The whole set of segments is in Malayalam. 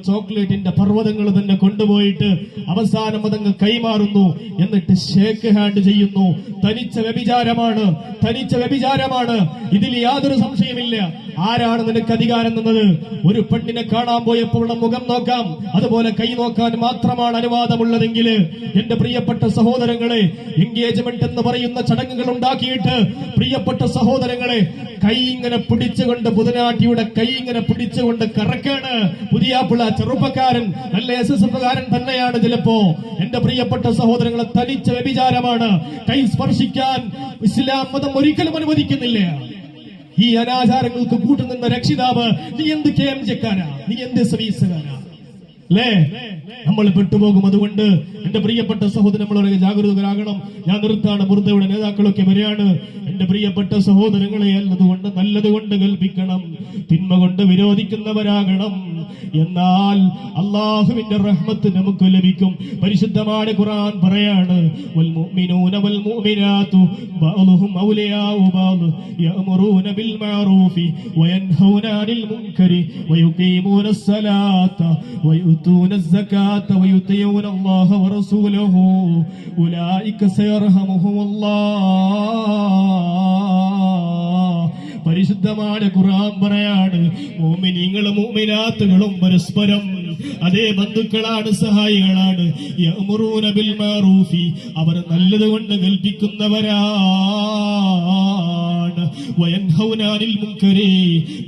ചോക്ലേറ്റിന്റെ പർവ്വതങ്ങൾ തന്നെ കൊണ്ടുപോയിട്ട് അവസാനം അതങ്ങ് കൈമാറുന്നു. എന്നിട്ട് ഷേക്ക് ഹാൻഡ് ചെയ്യുന്നു. തനിച്ച വ്യഭിചാരമാണ്. ഇതിൽ യാതൊരു സംശയമില്ല. ആരാണ് നിനക്ക് അധികാരം തന്നത്? ഒരു പെണ്ണിനെ കാണാൻ പോയപ്പോൾ മുഖം നോക്കാം, അതുപോലെ കൈ നോക്കാൻ മാത്രമാണ് അനുവാദമുള്ളതെങ്കിൽ എന്റെ പ്രിയപ്പെട്ട സഹോദരങ്ങളെ, എൻഗേജ്മെന്റ് എന്ന് പറയുന്ന ചടങ്ങുകൾ ഉണ്ടാക്കിയിട്ട് പ്രിയപ്പെട്ട സഹോദരങ്ങളെ കൈ ഇങ്ങനെ പിടിച്ചുകൊണ്ട്, ബുധനാട്ടിയുടെ കൈ ഇങ്ങനെ പിടിച്ചുകൊണ്ട് കറക്കാണ് പുതിയാപ്പിള. ചെറുപ്പക്കാരൻ, നല്ല SSFകാരൻ തന്നെയാണ് ചിലപ്പോ. എന്റെ പ്രിയപ്പെട്ട സഹോദരങ്ങളെ, തനിച്ച വ്യഭിചാരമാണ്. കൈ സ്പർശിക്കാൻ ഇസ്ലാം മതം ഒരിക്കലും അനുവദിക്കുന്നില്ല. ഈ അനാചാരങ്ങൾക്ക് കൂട്ടുനിന്ന രക്ഷിതാവ്, നീ എന്ത് കേംചക്കാരാ, നീ എന്ത് സർവീസുകാരാ അല്ലേ? നമ്മൾ പെട്ടുപോകും. അതുകൊണ്ട് എന്റെ പ്രിയപ്പെട്ട സഹോദരൻ, നമ്മളൊരു ജാഗരൂകരാകണം. ഞാൻ നിർത്താണ്. ബുർദയുടെ നേതാക്കളൊക്കെ വരികയാണ്. എന്റെ പ്രിയപ്പെട്ട സഹോദരങ്ങളെ, നല്ലതുകൊണ്ട് കൽപ്പിക്കണം, തിന്മ കൊണ്ട് വിരോധിക്കുന്നവരാകണം. എന്നാൽ അള്ളാഹുവിന്റെ റഹ്മത്ത് നമുക്ക് ലഭിക്കും. പരിശുദ്ധമായ ഖുർആൻ പറയാണ്, വൽ മുഅ്മിനൂന വൽ മുഅ്മിനാതു ബഅ്ദുഹും ഔലിയാഉ ബഅദ് യഅ്മുറൂന ബിൽ മഅറൂഫി വയൻഹൗന അനിൽ മുൻകരി വയുഖീമൂനസ് സ്വലാത്ത വയുതൂനസ് സകാത്ത വയുതിഊന അല്ലാഹ വറസൂലഹു ഉലൈക സയർഹമുഹുമുല്ലാഹ്. പരിശുദ്ധമായ ഖുർആൻ പറയാണ്, മുഅ്മിനീങ്ങളും മുഅ്മിനാത്തുകളും പരസ്പരം അതേ ബന്ധുക്കളാണ്, സഹായികളാണ്. യഅ്മുറൂന ബിൽ മഅറൂഫി, അവർ നല്ലതുകൊണ്ട് കൽപ്പിക്കുന്നവരാണ്. വയൻഹൗന അനിൽ മുൻകരി,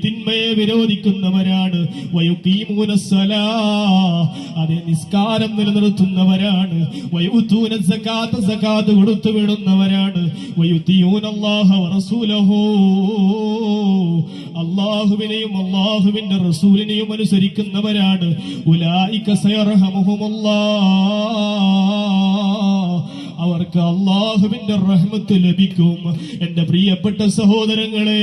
തിന്മയെ വിരോധിക്കുന്നവരാണ്. വയുഖീമൂനസ് സ്വലാഹ്, അതേ നിസ്കാരം നിലനിർത്തുന്നവരാണ്. വയുതൂന സകാത്ത, സകാത്ത് കൊടുത്തു വിടുന്നവരാണ്. വയുതിഊന അല്ലാഹ വറസൂലഹു, അല്ലാഹുവിനെയും അല്ലാഹുവിന്റെ റസൂലിനെയും അനുസരിക്കുന്നവരാണ്. ഉലൈക സയർഹമുഹുമുല്ലാഹ്, അവർക്ക് അല്ലാഹുവിന്റെ റഹ്മത്ത് ലഭിക്കും. എന്റെ പ്രിയപ്പെട്ട സഹോദരങ്ങളെ,